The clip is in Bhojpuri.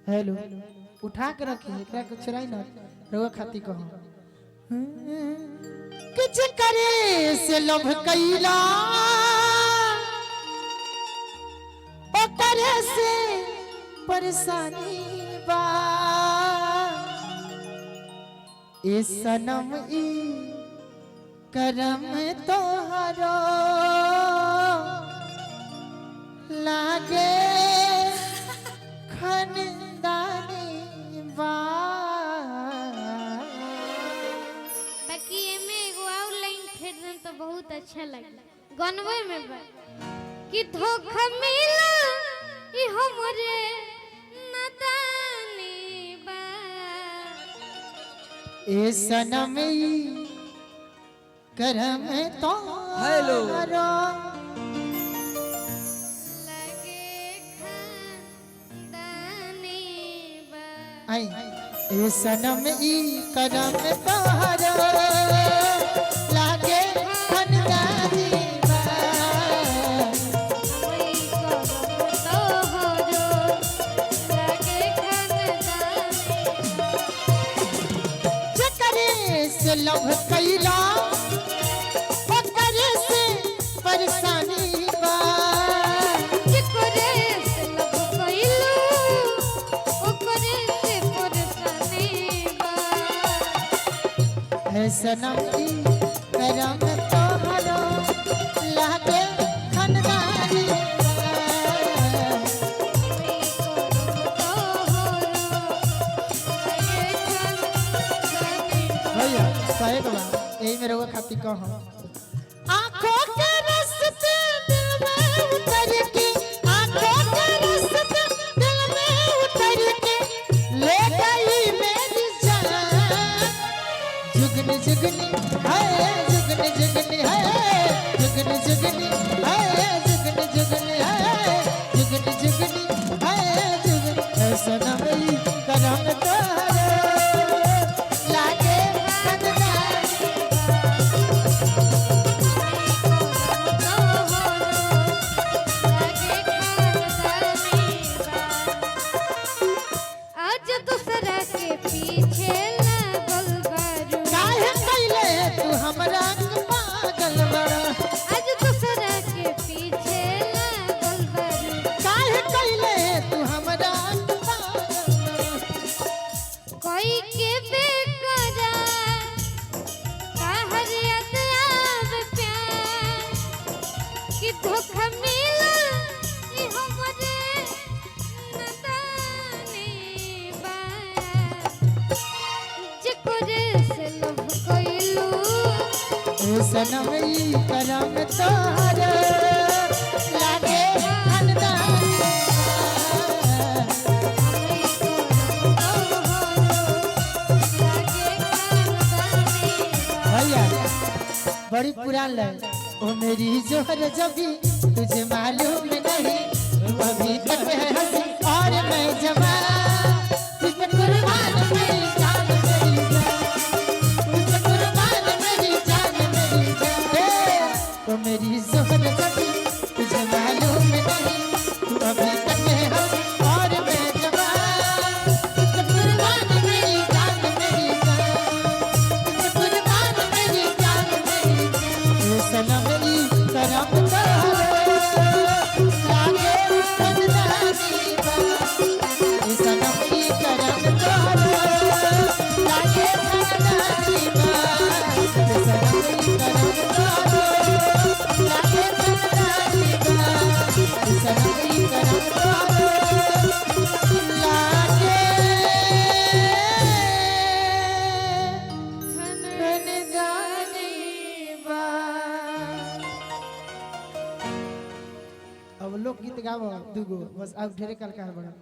हेलो उठा के रखी एकरा के चुराई ना रोवा खाती कहो कुछ करे से लोभ कैला ओ करे से परेशानी बा ए सनम ई करम तोहरो लागे खनदानी बा बाकी एमे एगो और लाइन फेर देन तो बहुत अच्छा लगे गनवे में बा कि धोखा मिला ई हमरे नादानी बा ए सनम ई करम हेलो तोहरो आई ए सनम ई करम तोहरो लागे खनदानी बा जकरे से लव कैला ओकरे से परेशानी बा ए सनम ई करम तोहरो लागे खनदानी भैया कहे के बा एही में रहुआ खाती कहो आंखों के रस्ते दिल में उतर के आंखों के रस्ते दिल में उतर के ले गई मेरी जान जुगनी जुगनी है जुगनी जुगनी है जुगनी जुगनी है जुगनी जुगनी है जुगनी जुगनी है जुगनी ऐसा नमई करम तोहरो लागे खनदानी आज दूसरा के पीछे लागल बारू काहे कैले तू हमरा के पागल बड़ा आज दूसरा के पीछे लागल बारू काहे कैले तू हमरा के पागल बड़ा कोई के बेकरार कहर याद आवे प्यार कि धोखा मिला ई हमरे नादानी बा जकोरे से लोभ कइलू ए सनम ई करम तोहरो लागे खनदानी भैया बड़ी पुरान लय ओ मेरी जोहर जबी तुझे मालूम नहीं तू अभी तक है हंसी और मैं जवान तुझ पे कुर्बान मेरी जान मेरी जान तुझ पे कुर्बान मेरी जान मेरी जान ओ मेरी जोहर जबी तुझे मालूम नहीं तू अभी तक है हंसी और मैं जवान तुझ पे कुर्बान मेरी जान मेरी जान कुर्बान मेरी जान मेरी जान सनम ई करम तोहरो लागे खनदानी बा सनम ई करम तोहरो लागे खनदानी बा सनम ई करम तोहरो लागे खनदानी बा सनम ई करम तोहरो लागे खनदानी बा अब लोग गीत गावो दुगो बस अब ढेरे कलकार बड़ा